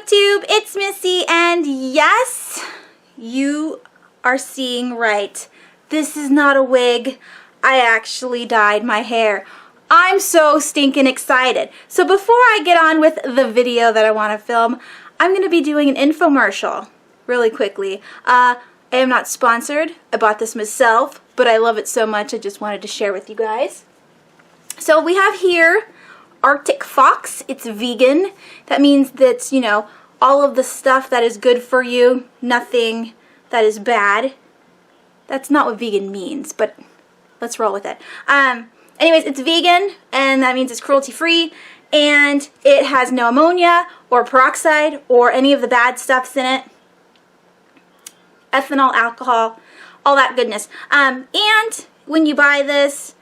Booktube, it's Missy, and yes, you are seeing right. This is not a wig. I actually dyed my hair. I'm so stinking excited. So before I get on with the video that I want to film, I'm going to be doing an infomercial really quickly. I am not sponsored. I bought this myself, but I love it so much I just wanted to share with you guys. So we have here Arctic Fox. It's vegan. That means that, you know, all of the stuff that is good for you, nothing that is bad. That's not what vegan means, but let's roll with it. Anyways, it's vegan, and that means it's cruelty-free, and it has no ammonia or peroxide or any of the bad stuffs in it. Ethanol, alcohol, all that goodness. And when you buy this,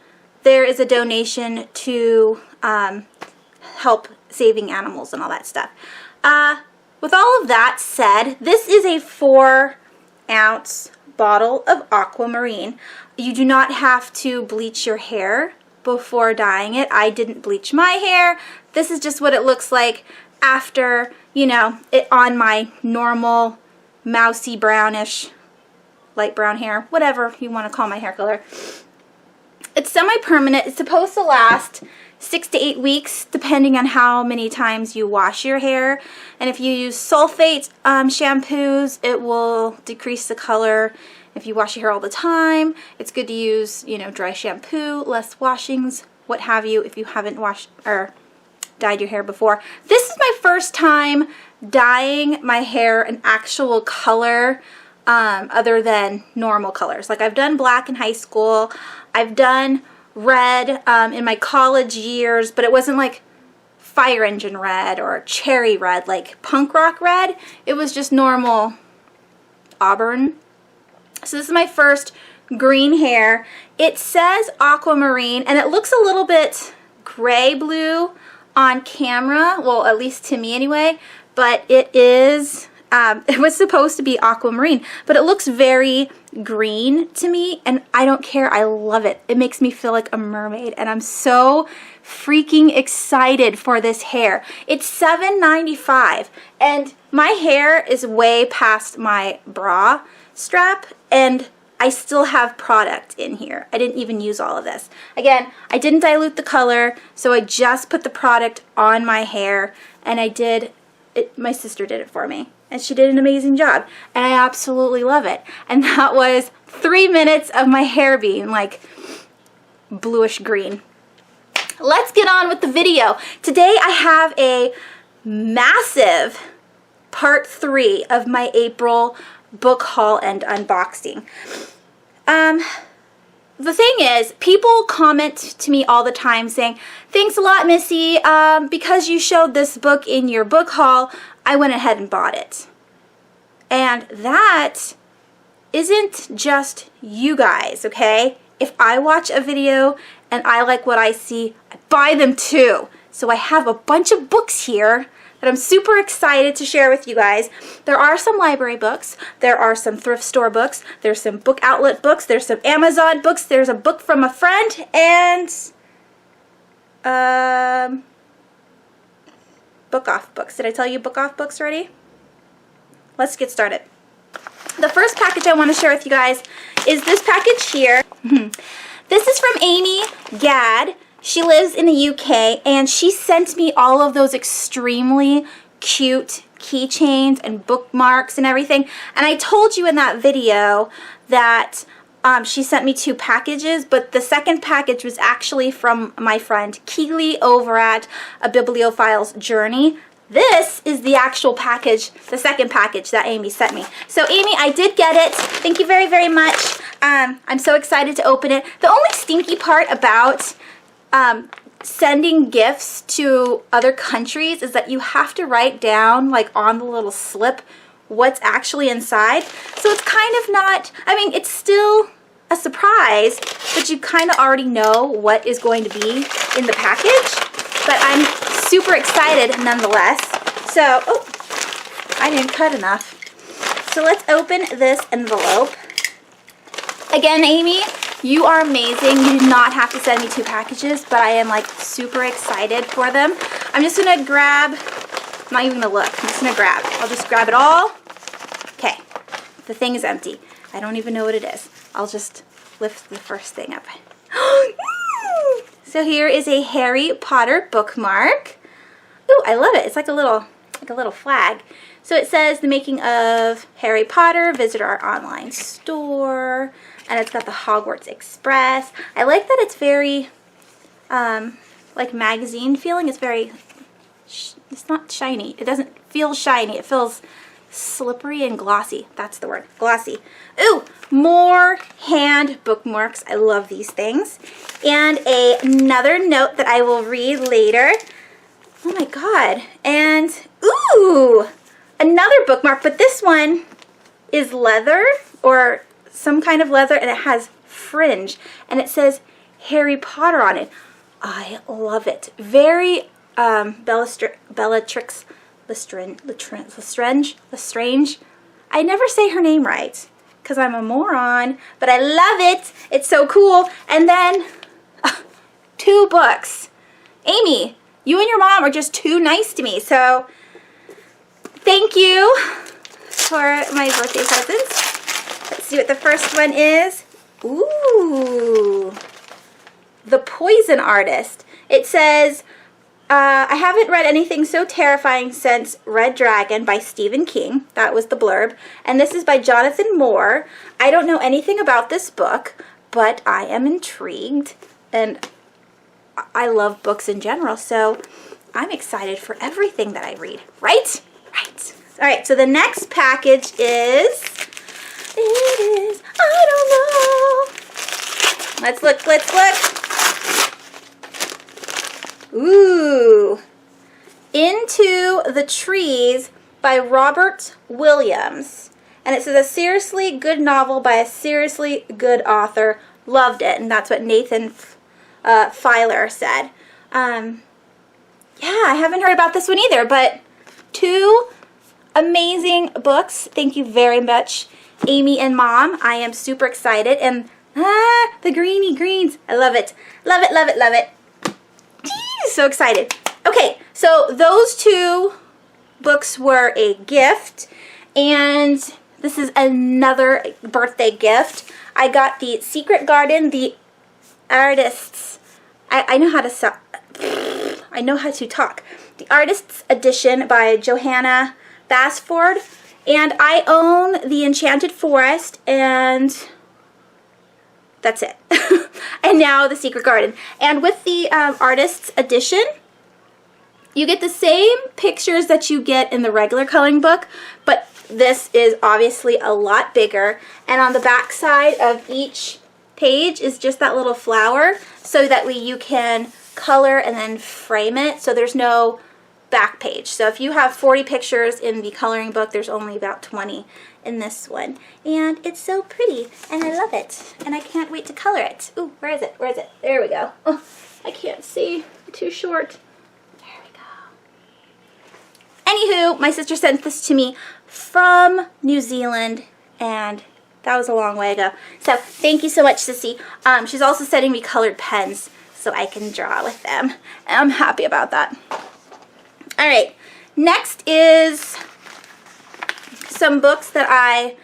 there is a donation to help saving animals and all that stuff. With all of that said, this is a 4-ounce bottle of aquamarine. You do not have to bleach your hair before dyeing it. I didn't bleach my hair. This is just what it looks like after, you know, it on my normal mousy brownish, light brown hair, whatever you want to call my hair color. It's semi-permanent. It's supposed to last 6 to 8 weeks, depending on how many times you wash your hair. And if you use sulfate shampoos, it will decrease the color. If you wash your hair all the time, it's good to use, you know, dry shampoo, less washings, what have you, if you haven't washed or dyed your hair before. This is my first time dyeing my hair an actual color other than normal colors. Like, I've done black in high school, I've done red in my college years, but it wasn't like fire engine red or cherry red, like punk rock red. It was just normal auburn. So this is my first green hair. It says aquamarine, and it looks a little bit gray blue on camera, well, at least to me anyway, but it is it was supposed to be aquamarine, but it looks very green to me, and I don't care. I love it. It makes me feel like a mermaid, and I'm so freaking excited for this hair. It's $7.95, and my hair is way past my bra strap, and I still have product in here. I didn't even use all of this. Again, I didn't dilute the color, so I just put the product on my hair, and I did it. My sister did it for me, and she did an amazing job, and I absolutely love it. And that was 3 minutes of my hair being like bluish green. Let's get on with the video. Today I have a massive part 3 of my April book haul and unboxing. The thing is, people comment to me all the time saying, "Thanks a lot, Missy, because you showed this book in your book haul, I went ahead and bought it." And that isn't just you guys, okay? If I watch a video and I like what I see, I buy them too. So I have a bunch of books here that I'm super excited to share with you guys. There are some library books, there are some thrift store books, there's some book outlet books, there's some Amazon books, there's a book from a friend, and book off books. Did I tell you book off books already? Let's get started. The first package I want to share with you guys is this package here. This is from Amy Gadd. She lives in the UK, and she sent me all of those extremely cute keychains and bookmarks and everything. And I told you in that video that she sent me 2 packages, but the second package was actually from my friend Keely over at A Bibliophile's Journey. This is the actual package, the second package that Amy sent me. So Amy, I did get it. Thank you very, very much. I'm so excited to open it. The only stinky part about sending gifts to other countries is that you have to write down, like on the little slip, what's actually inside. So it's kind of not, I mean, it's still a surprise, but you kind of already know what is going to be in the package. But I'm super excited nonetheless. So, oh, I didn't cut enough. So let's open this envelope. Again, Amy, you are amazing. You did not have to send me 2 packages, but I am like super excited for them. I'm just gonna grab I'm not even gonna look. I'm just gonna grab. I'll just grab it all. Okay, the thing is empty. I don't even know what it is. I'll just lift the first thing up. So here is a Harry Potter bookmark. Ooh, I love it. It's like a little flag. So it says the making of Harry Potter, visit our online store, and it's got the Hogwarts Express. I like that it's very like magazine feeling. It's very, it's not shiny. It doesn't feel shiny. It feels slippery and glossy. That's the word, glossy. Ooh, more hand bookmarks. I love these things. And another note that I will read later. Oh my God. And ooh, another bookmark, but this one is leather or some kind of leather, and it has fringe, and it says Harry Potter on it. I love it. Very Bellatrix Lestrange. I never say her name right because I'm a moron, but I love it. It's so cool. And then 2 books. Amy, you and your mom are just too nice to me. So thank you for my birthday presents. Let's see what the first one is. Ooh, The Poison Artist. It says, I haven't read anything so terrifying since Red Dragon by Stephen King. That was the blurb. And this is by Jonathan Moore. I don't know anything about this book, but I am intrigued. And I love books in general, so I'm excited for everything that I read. Right? Right. All right, so the next package is, I don't know. Let's look, let's look. Ooh, Into the Trees by Robert Williams. And it says a seriously good novel by a seriously good author. Loved it. And that's what Nathan Filer said. Yeah, I haven't heard about this one either, but 2 amazing books. Thank you very much, Amy and Mom. I am super excited. And the greeny greens. I love it. Love it, love it, love it. So excited. Okay, so those 2 books were a gift, and this is another birthday gift. I got the Secret Garden, the artists. I know how to talk. The Artists Edition by Johanna Basford, and I own the Enchanted Forest, and that's it. And now the Secret Garden. And with the Artists Edition, you get the same pictures that you get in the regular coloring book, but this is obviously a lot bigger. And on the back side of each page is just that little flower, so that way you can color and then frame it, so there's no back page. So if you have 40 pictures in the coloring book, there's only about 20 in this one. And it's so pretty, and I love it, and I can't wait to color it. Ooh, where is it? Where is it? There we go. Oh, I can't see. I'm too short. There we go. Anywho, my sister sent this to me from New Zealand, and that was a long way ago. So thank you so much, Sissy. She's also sending me colored pens so I can draw with them. And I'm happy about that. All right, next is some books that I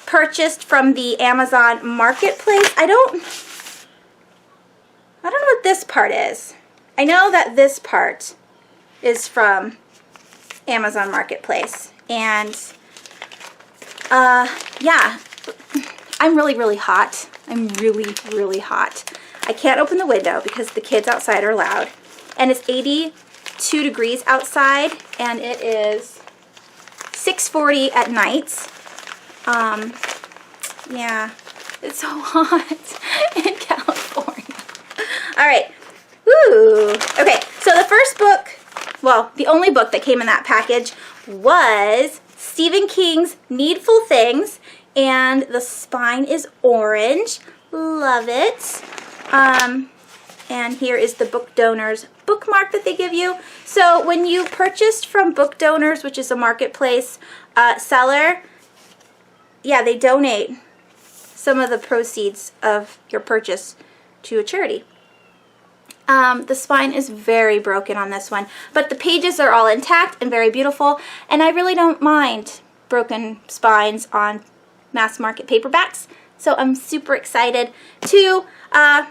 purchased from the Amazon Marketplace. I don't know what this part is. I know that this part is from Amazon Marketplace. And yeah, I'm really hot. I'm really hot. I can't open the window because the kids outside are loud. And it's 82 degrees outside, and it is 6:40 at night. Yeah, it's so hot in California. All right. Woo. Okay, so the first book, well, the only book that came in that package was Stephen King's Needful Things, and the spine is orange. Love it. And here is the Book Donors bookmark that they give you. So when you purchased from Book Donors, which is a marketplace seller, yeah, they donate some of the proceeds of your purchase to a charity. The spine is very broken on this one, but the pages are all intact and very beautiful, and I really don't mind broken spines on mass market paperbacks, so I'm super excited to add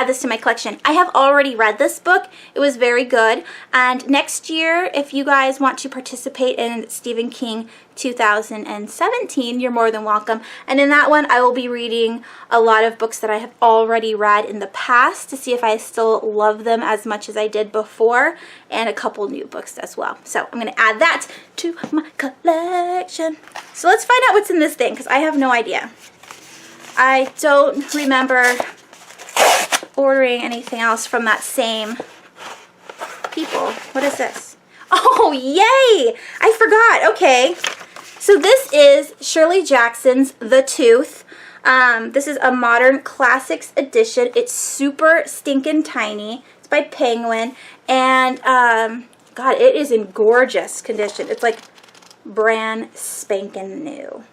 this to my collection. I have already read this book. It was very good, and next year, if you guys want to participate in Stephen King 2017, you're more than welcome. And in that one, I will be reading a lot of books that I have already read in the past to see if I still love them as much as I did before, and a couple new books as well. So I'm going to add that to my collection. So let's find out what's in this thing, because I have no idea. I don't remember ordering anything else from that same people. What is this? Oh, yay! I forgot. Okay. So this is Shirley Jackson's The Tooth. This is a modern classics edition. It's super stinking tiny. It's by Penguin. And, God, it is in gorgeous condition. It's like brand spanking new.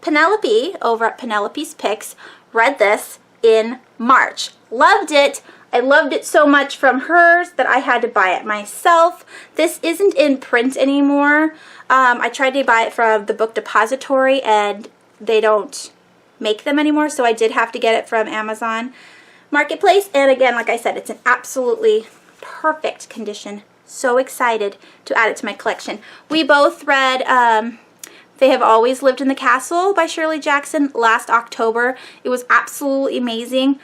Penelope, over at Penelope's Picks, read this in March. Loved it. I loved it so much from hers that I had to buy it myself. This isn't in print anymore. I tried to buy it from the Book Depository and they don't make them anymore, so I did have to get it from Amazon Marketplace. And again, like I said, it's in absolutely perfect condition. So excited to add it to my collection. We both read They Have Always Lived in the Castle by Shirley Jackson last October. It was absolutely amazing.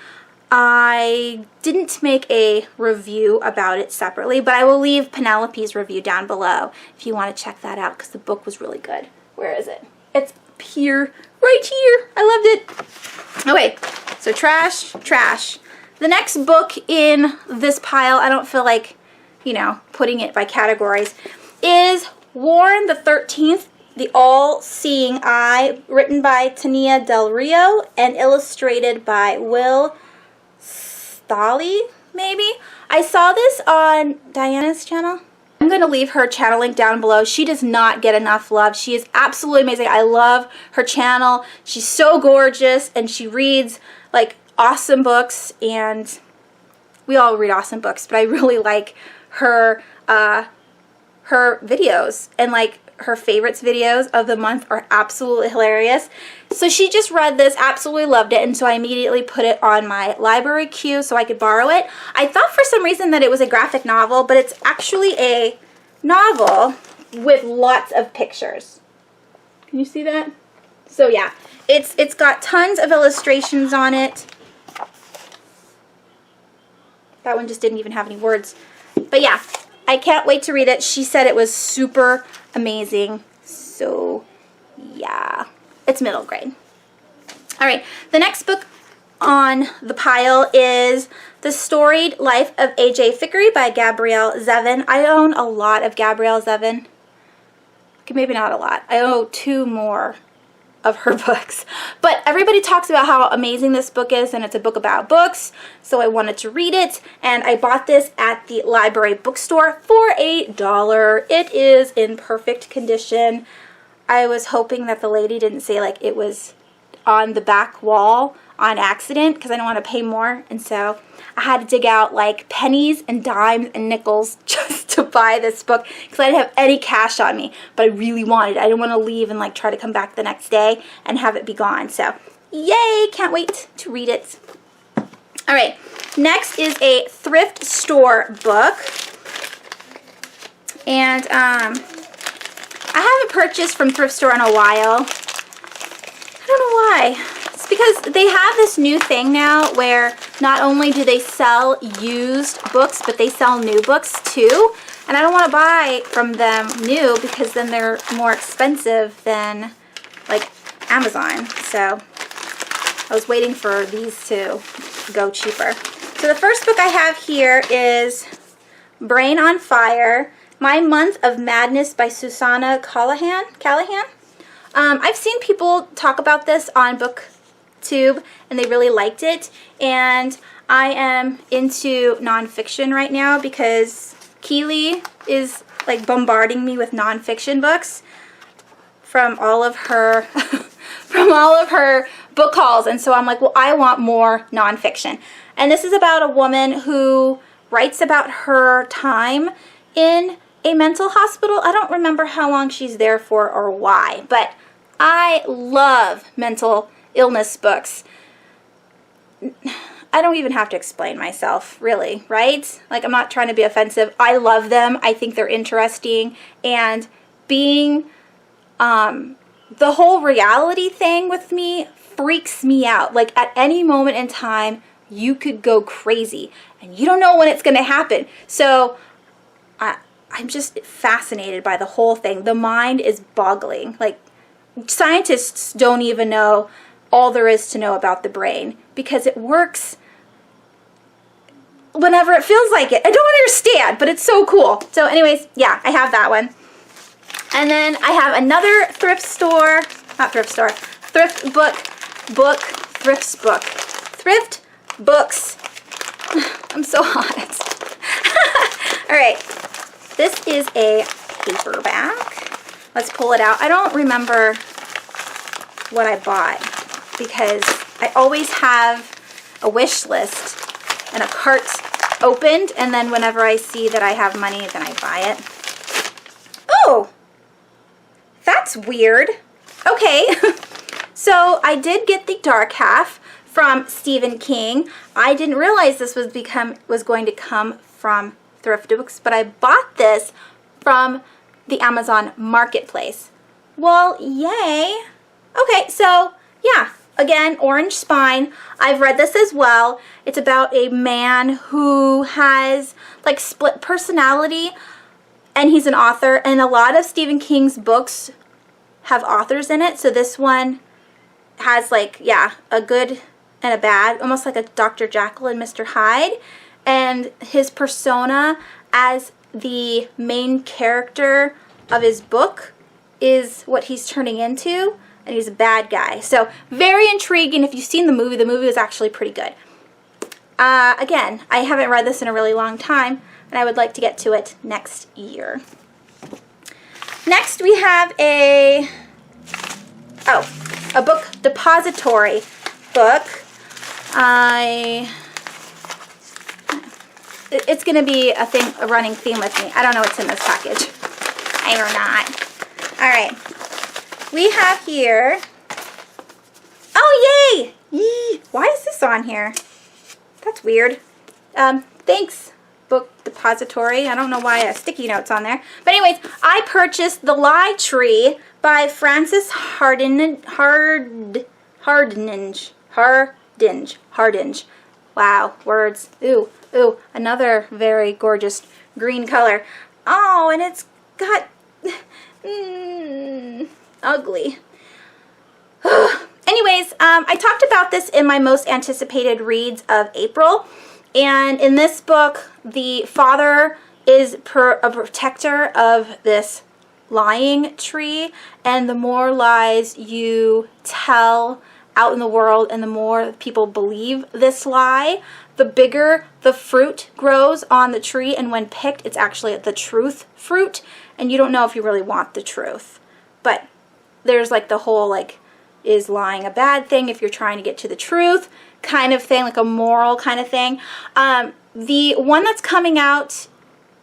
I didn't make a review about it separately, but I will leave Penelope's review down below if you want to check that out, because the book was really good. Where is it? It's here, right here. I loved it. Okay, so trash, trash. The next book in this pile, I don't feel like, you know, putting it by categories, is Warren the 13th, The All-Seeing Eye, written by Tania Del Rio and illustrated by Will Stolly, maybe? I saw this on Diana's channel. I'm going to leave her channel link down below. She does not get enough love. She is absolutely amazing. I love her channel. She's so gorgeous, and she reads like awesome books, and we all read awesome books, but I really like her her videos, and like her favorites videos of the month are absolutely hilarious. So she just read this, absolutely loved it, and so I immediately put it on my library queue so I could borrow it. I thought for some reason that it was a graphic novel, but it's actually a novel with lots of pictures. Can you see that? So yeah, it's got tons of illustrations on it. That one just didn't even have any words. But yeah, I can't wait to read it. She said it was super amazing. So yeah, it's middle grade. All right, the next book on the pile is The Storied Life of A.J. Thickery by Gabrielle Zevin. I own a lot of Gabrielle Zevin. Okay, maybe not a lot. I own 2 more of her books. But everybody talks about how amazing this book is, and it's a book about books, so I wanted to read it, and I bought this at the library bookstore for $1. It is in perfect condition. I was hoping that the lady didn't say like it was on the back wall on accident, because I don't want to pay more, and so I had to dig out like pennies and dimes and nickels just to buy this book, because I didn't have any cash on me, but I really wanted it. I didn't want to leave and like try to come back the next day and have it be gone. So yay, can't wait to read it. All right, next is a thrift store book, and I haven't purchased from thrift store in a while. I don't know why. It's because they have this new thing now where not only do they sell used books, but they sell new books too. And I don't want to buy from them new, because then they're more expensive than like Amazon. So I was waiting for these to go cheaper. So the first book I have here is Brain on Fire, My Month of Madness by Susanna Callahan. I've seen people talk about this on BookTube, and they really liked it. And I am into nonfiction right now because Keely is like bombarding me with nonfiction books from all of her from all of her book hauls. And so I'm like, well, I want more nonfiction. And this is about a woman who writes about her time in a mental hospital. I don't remember how long she's there for or why, but I love mental illness books. I don't even have to explain myself, really, right? Like, I'm not trying to be offensive. I love them. I think they're interesting. And being, the whole reality thing with me freaks me out. Like, at any moment in time, you could go crazy. And you don't know when it's going to happen. So, I'm just fascinated by the whole thing. The mind is boggling. Like, scientists don't even know all there is to know about the brain because it works whenever it feels like it. I don't understand, but it's so cool. So anyways, yeah, I have that one. And then I have another thrift books. I'm so hot. All right, this is a paperback. Let's pull it out. I don't remember what I bought because I always have a wish list and a cart opened, and then whenever I see that I have money, then I buy it. Oh, that's weird. Okay, so I did get The Dark Half from Stephen King. I didn't realize this was going to come from thrift books, but I bought this from the Amazon Marketplace. Well, yay. Okay, so yeah, again, Orange Spine. I've read this as well. It's about a man who has like split personality, and he's an author, and a lot of Stephen King's books have authors in it. So this one has like, yeah, a good and a bad, almost like a Dr. Jekyll and Mr. Hyde. And his persona as the main character of his book is what he's turning into, and he's a bad guy. So very intriguing. If you've seen the movie was actually pretty good. Again, I haven't read this in a really long time, and I would like to get to it next year. Next we have a book depository book. It's going to be a running theme with me. I don't know what's in this package. I or not. All right. We have here. Oh, yay! Yee. Why is this on here? That's weird. Thanks, Book Depository. I don't know why a sticky note's on there. But anyways, I purchased The Lie Tree by Frances Hardinge. Wow, words. Ooh, another very gorgeous green color. Oh, and it's got ugly. Anyways, I talked about this in my most anticipated reads of April, and in this book, the father is a protector of this lying tree, and the more lies you tell out in the world and the more people believe this lie, the bigger the fruit grows on the tree, and when picked, it's actually the truth fruit, and you don't know if you really want the truth. But there's like the whole like, is lying a bad thing if you're trying to get to the truth kind of thing, like a moral kind of thing. The one that's coming out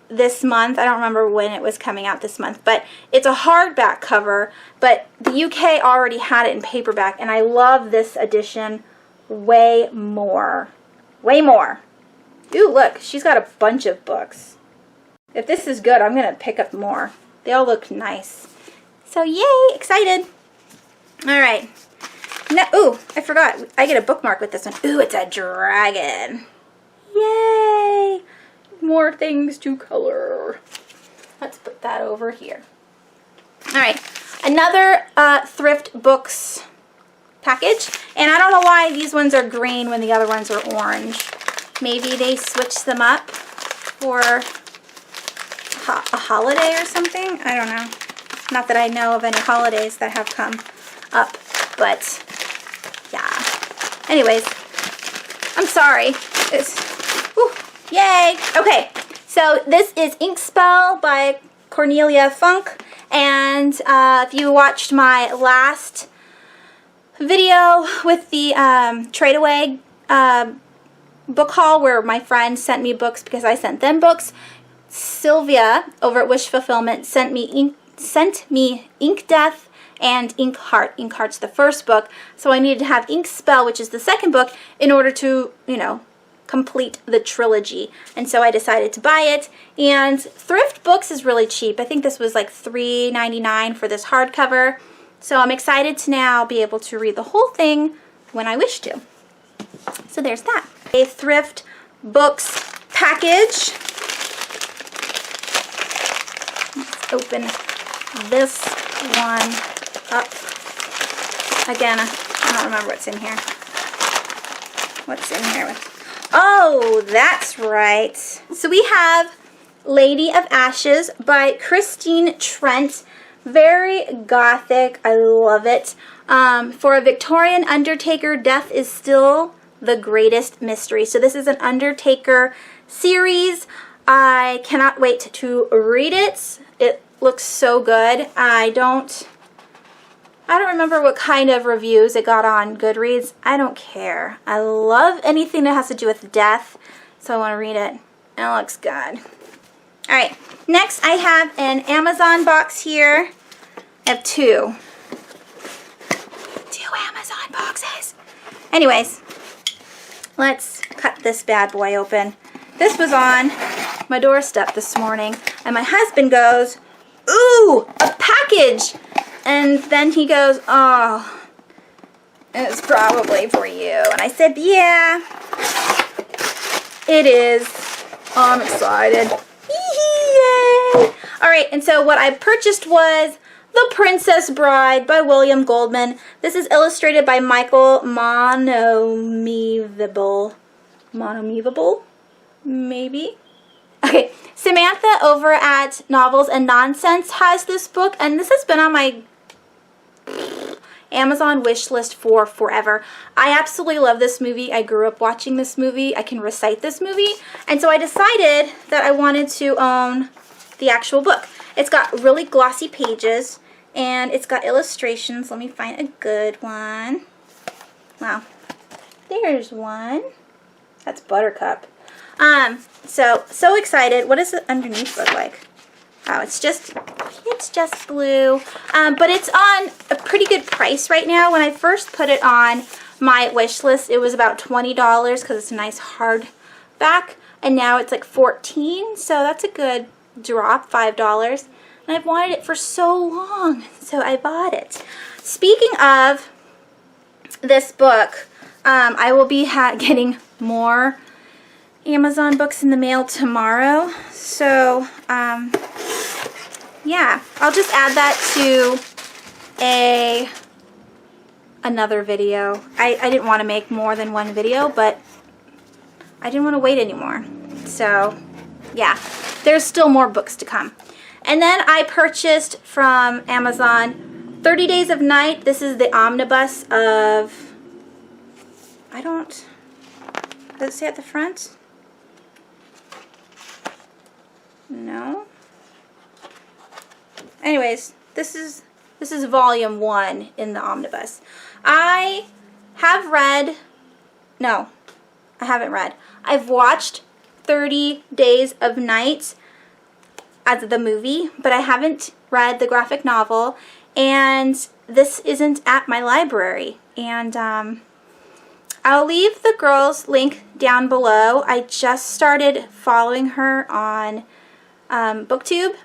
this month, I don't remember when it was coming out this month, but it's a hardback cover, but the UK already had it in paperback, and I love this edition way more. Way more. Ooh, look, she's got a bunch of books. If this is good, I'm going to pick up more. They all look nice. So yay, excited. All right. Now, ooh, I forgot. I get a bookmark with this one. Ooh, it's a dragon. Yay. More things to color. Let's put that over here. All right. Another thrift books package. And I don't know why these ones are green when the other ones are orange. Maybe they switched them up for a holiday or something. I don't know. Not that I know of any holidays that have come up, but yeah. Anyways, I'm sorry. Yay! Okay, so this is Ink Spell by Cornelia Funk, and if you watched my last video with the trade away book haul where my friends sent me books because I sent them books. Sylvia over at Wish Fulfillment sent me Ink Death and Ink Heart. Ink Heart's the first book, so I needed to have Ink Spell, which is the second book, in order to, you know, complete the trilogy. And so I decided to buy it. And Thrift Books is really cheap. I think this was like $3.99 for this hardcover. So I'm excited to now be able to read the whole thing when I wish to. So there's that. A Thrift Books package. Let's open this one up. Again, I don't remember what's in here. What's in here? Oh, that's right. So we have Lady of Ashes by Christine Trent. Very gothic. I love it. For a Victorian undertaker, death is still the greatest mystery. So this is an Undertaker series. I cannot wait to read it. It looks so good. I don't remember what kind of reviews it got on Goodreads. I don't care. I love anything that has to do with death, so I want to read it. It looks good. Alright, next I have an Amazon box here. I have two Amazon boxes. Anyways, let's cut this bad boy open. This was on my doorstep this morning, and my husband goes, "Ooh, a package!" And then he goes, "Oh, it's probably for you." And I said, "Yeah, it is." Oh, I'm excited. Yay! Alright, and so what I purchased was The Princess Bride by William Goldman. This is illustrated by Michael Monomevable. Maybe? Okay, Samantha over at Novels and Nonsense has this book, and this has been on my Amazon wish list for forever. I absolutely love this movie. I grew up watching this movie. I can recite this movie, and so I decided that I wanted to own the actual book. It's got really glossy pages, and it's got illustrations. Let me find a good one. Wow. There's one. That's Buttercup. So excited. What does the underneath look like? Oh, it's just blue. But it's on a pretty good price right now. When I first put it on my wish list, it was about $20 because it's a nice hardback, and now it's like $14. So that's a good drop, $5. And I've wanted it for so long, so I bought it. Speaking of this book, I will be getting more Amazon books in the mail tomorrow. So, yeah, I'll just add that to another video. I didn't want to make more than one video, but I didn't want to wait anymore. So, yeah, there's still more books to come. And then I purchased from Amazon 30 Days of Night. This is the omnibus of, does it say at the front? No. Anyways, this is volume 1 in the omnibus. I haven't read. I've watched 30 Days of Night as the movie, but I haven't read the graphic novel, and this isn't at my library. And I'll leave the girl's link down below. I just started following her on BookTube,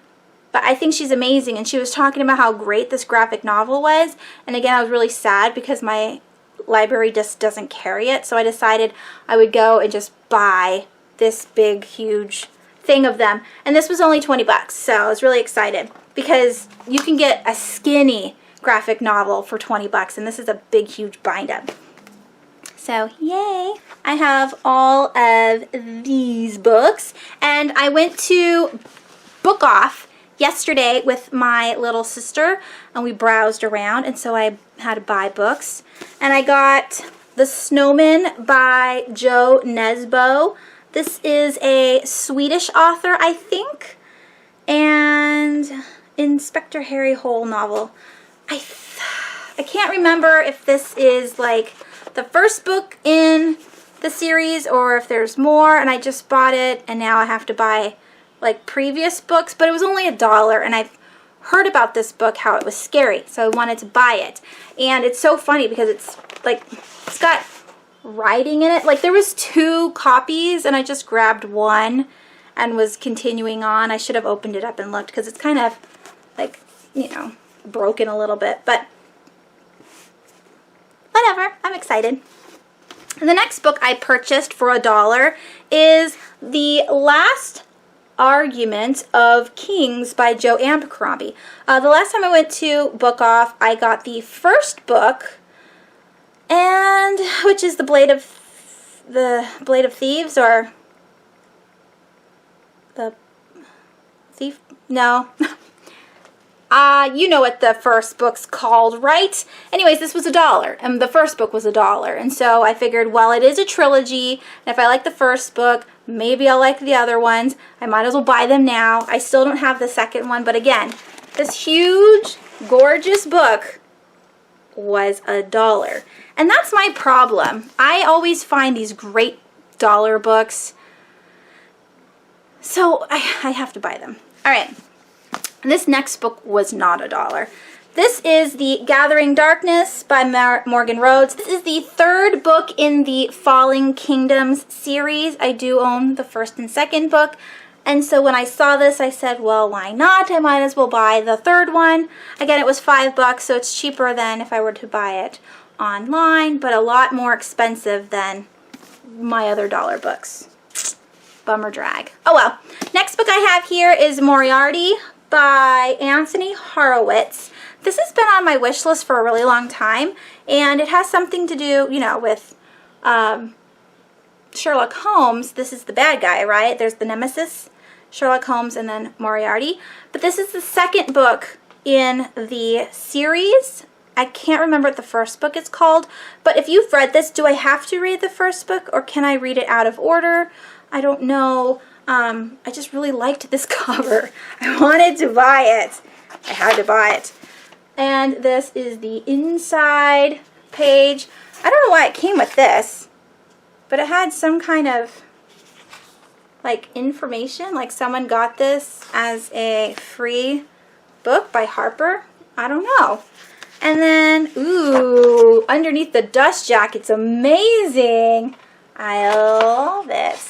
but I think she's amazing, and she was talking about how great this graphic novel was. And again, I was really sad because my library just doesn't carry it, so I decided I would go and just buy this big, huge thing of them. And this was only 20 bucks, so I was really excited because you can get a skinny graphic novel for 20 bucks, and this is a big, huge bind-up. So, yay! I have all of these books, and I went to Book Off yesterday with my little sister, and we browsed around, and so I had to buy books. And I got The Snowman by Joe Nesbo. This is a Swedish author, I think, and Inspector Harry Hole novel. I I can't remember if this is like the first book in the series or if there's more, and I just bought it and now I have to buy like previous books, but it was only $1 and I've heard about this book, how it was scary, so I wanted to buy it. And it's so funny because it's like, it's got writing in it. Like there was 2 copies and I just grabbed one and was continuing on. I should have opened it up and looked because it's kind of like, you know, broken a little bit, but whatever, I'm excited. And the next book I purchased for $1 is The Last Argument of Kings by Joe Abercrombie. The last time I went to Bookhaul, I got the first book, and which is the Blade of Thieves, or the Thief? No. You know what the first book's called, right? Anyways, this was $1, and the first book was $1, and so I figured, well, it is a trilogy, and if I like the first book, maybe I'll like the other ones. I might as well buy them now. I still don't have the second one, but again, this huge, gorgeous book was $1, and that's my problem. I always find these great dollar books, so I have to buy them. All right. This next book was not $1. This is The Gathering Darkness by Morgan Rhodes. This is the 3rd book in the Falling Kingdoms series. I do own the 1st and 2nd book, and so when I saw this, I said, well, why not? I might as well buy the 3rd one. Again, it was $5, so it's cheaper than if I were to buy it online, but a lot more expensive than my other dollar books. Bummer drag. Oh well. Next book I have here is Moriarty by Anthony Horowitz. This has been on my wish list for a really long time, and it has something to do, you know, with Sherlock Holmes. This is the bad guy, right? There's the nemesis, Sherlock Holmes, and then Moriarty. But this is the 2nd book in the series. I can't remember what the first book is called, but if you've read this, do I have to read the first book, or can I read it out of order? I don't know. I just really liked this cover. I wanted to buy it. I had to buy it. And this is the inside page. I don't know why it came with this, but it had some kind of like information, like someone got this as a free book by Harper. I don't know. And then, ooh, underneath the dust jacket's amazing. I love it.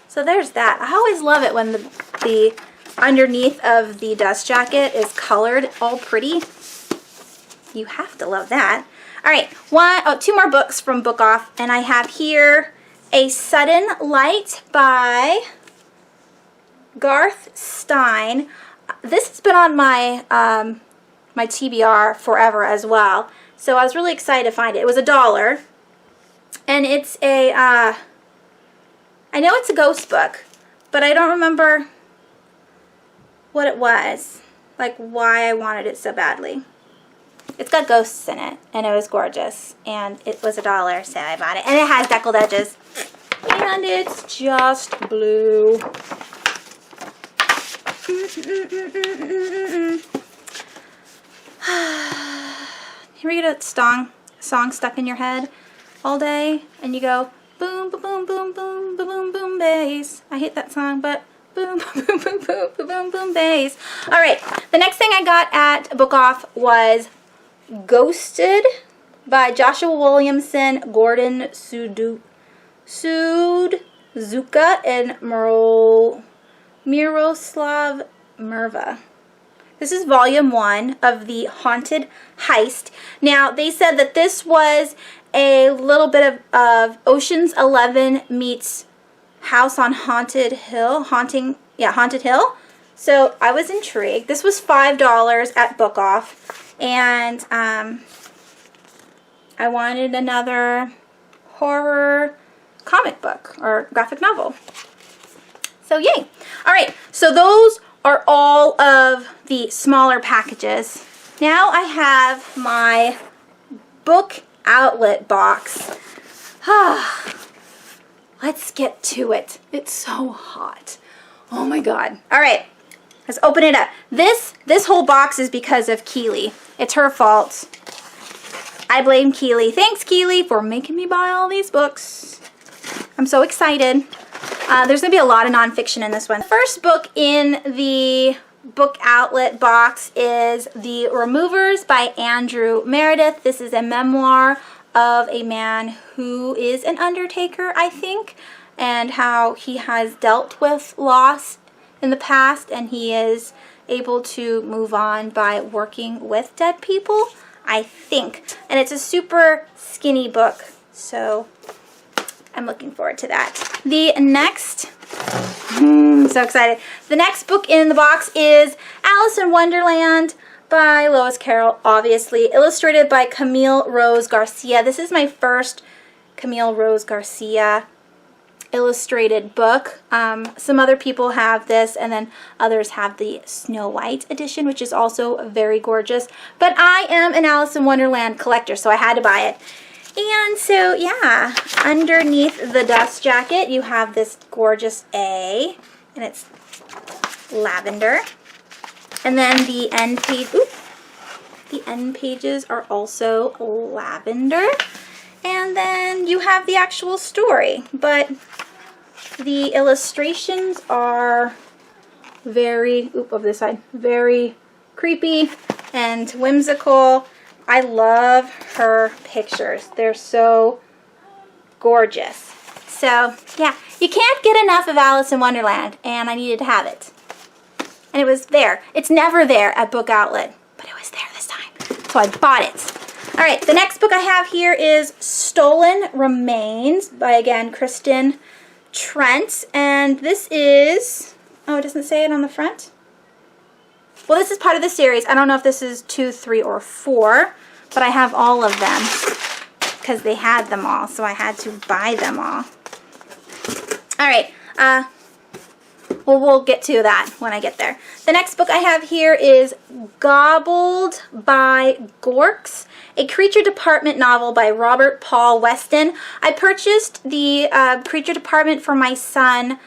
So there's that. I always love it when the underneath of the dust jacket is colored all pretty. You have to love that. All right, 2 more books from Bookhaul, and I have here A Sudden Light by Garth Stein. This has been on my my TBR forever as well, so I was really excited to find it. It was $1, and it's a I know it's a ghost book, but I don't remember what it was, like why I wanted it so badly. It's got ghosts in it, and it was gorgeous, and it was $1, so I bought it. And it has deckled edges, and it's just blue. You ever get a song stuck in your head all day, and you go, boom, boom, boom, boom, boom, boom, boom, boom, bass. I hate that song, but boom, boom, boom, boom, boom, boom, boom, boom, bass. All right, the next thing I got at Bookhaul was Ghosted by Joshua Williamson, Gordon Suzuka, and Miroslav Merva. This is volume 1 of The Haunted Heist. Now, they said that this was a little bit of Ocean's 11 meets House on Haunted Hill. Haunted Hill. So I was intrigued. This was $5 at Bookhaul, and I wanted another horror comic book or graphic novel. So yay! All right, so those are all of the smaller packages. Now I have my book outlet box. Let's get to it. It's so hot. Oh my god. All right, let's open it up. This whole box is because of Keely. It's her fault. I blame Keely. Thanks, Keely, for making me buy all these books. I'm so excited. There's going to be a lot of nonfiction in this one. The first book in the book outlet box is The Removers by Andrew Meredith. This is a memoir of a man who is an undertaker, I think, and how he has dealt with loss in the past, and he is able to move on by working with dead people, I think. And it's a super skinny book, so I'm looking forward to that. The next, I'm so excited. The next book in the box is Alice in Wonderland by Lois Carroll, obviously. Illustrated by Camille Rose Garcia. This is my first Camille Rose Garcia illustrated book. Some other people have this, and then others have the Snow White edition, which is also very gorgeous. But I am an Alice in Wonderland collector, so I had to buy it. And so, yeah, underneath the dust jacket, you have this gorgeous A, and it's lavender. And then the end page, the end pages are also lavender. And then you have the actual story, but the illustrations are very, over this side, very creepy and whimsical. I love her pictures. They're so gorgeous. So, yeah, you can't get enough of Alice in Wonderland, and I needed to have it. And it was there. It's never there at Book Outlet, but it was there this time, so I bought it. All right, the next book I have here is Stolen Remains by, again, Kristen Trent. And this is, oh, it doesn't say it on the front? Well, this is part of the series. I don't know if this is 2, 3, or 4, but I have all of them because they had them all, so I had to buy them all. All right, well, we'll get to that when I get there. The next book I have here is Gobbled by Gorks, a Creature Department novel by Robert Paul Weston. I purchased the Creature Department for my son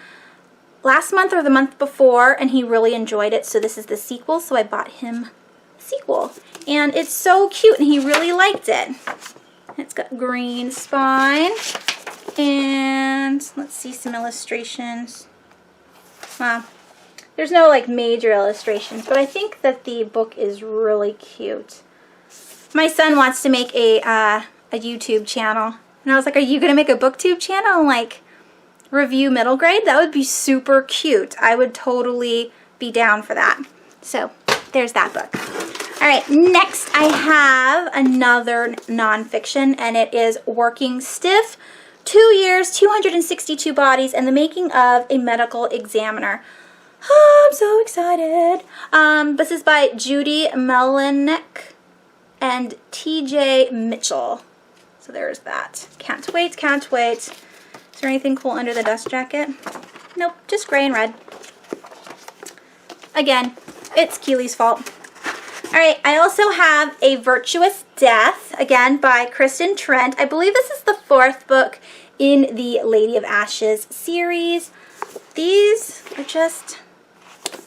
last month or the month before, and he really enjoyed it, so this is the sequel, so I bought him the sequel. And it's so cute, and he really liked it. It's got green spine, and let's see some illustrations. Wow. There's no like major illustrations, but I think that the book is really cute. My son wants to make a YouTube channel, and I was like, are you going to make a booktube channel and like review middle grade? That would be super cute. I would totally be down for that. So there's that book. All right, next I have another nonfiction, and it is Working Stiff, 2 years, 262 bodies, and the making of a medical examiner. Oh, I'm so excited. This is by Judy Melinek and TJ Mitchell. So there's that. Can't wait, can't wait. Is there anything cool under the dust jacket? Nope, just gray and red. Again, it's Keely's fault. All right, I also have A Virtuous Death, again by Kristen Trent. I believe this is the 4th book in the Lady of Ashes series. These are just,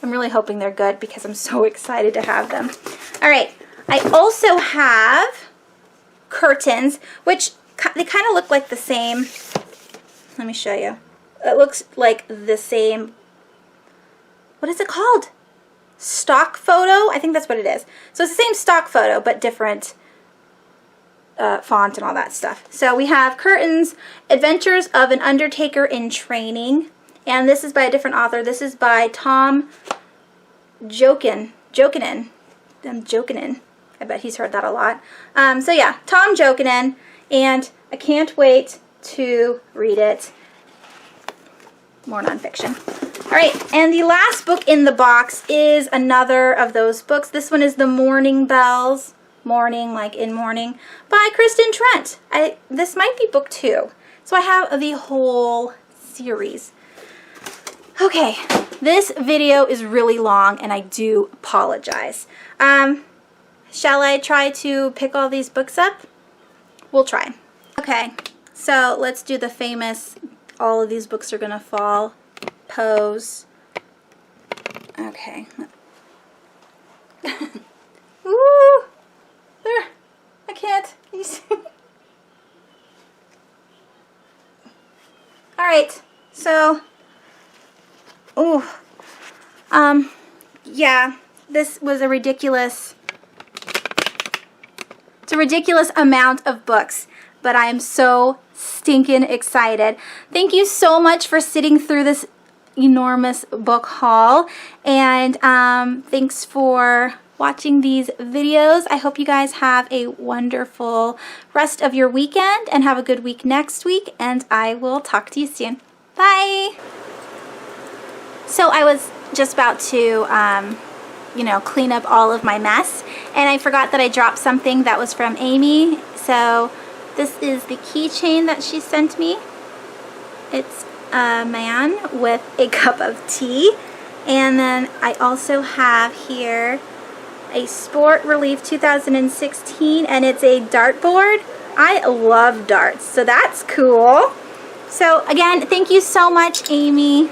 I'm really hoping they're good because I'm so excited to have them. All right, I also have Curtains, which they kind of look like the same. Let me show you. It looks like the same, what is it called? Stock photo? I think that's what it is. So it's the same stock photo, but different font and all that stuff. So we have Curtains, Adventures of an Undertaker in Training. And this is by a different author. This is by Tom Jokinen. I bet he's heard that a lot. So yeah, Tom Jokinen. And I can't wait to read it. More nonfiction. All right, and the last book in the box is another of those books. This one is The Morning Bells, morning like in morning, by Kristen Trent. This might be book 2. So I have the whole series. Okay, this video is really long and I do apologize. Shall I try to pick all these books up? We'll try. Okay, so let's do the famous all of these books are gonna fall pose. Okay. Ooh, there. I can't. Can you right, so, yeah, this was a ridiculous, it's a ridiculous amount of books, but I am so stinking excited. Thank you so much for sitting through this enormous book haul, and thanks for watching these videos. I hope you guys have a wonderful rest of your weekend and have a good week next week, and I will talk to you soon. Bye! So I was just about to you know, clean up all of my mess, and I forgot that I dropped something that was from Amy. So this is the keychain that she sent me. It's a man with a cup of tea, and then I also have here a Sport Relief 2016, and it's a dartboard. I love darts, so that's cool. So again, thank you so much, Amy.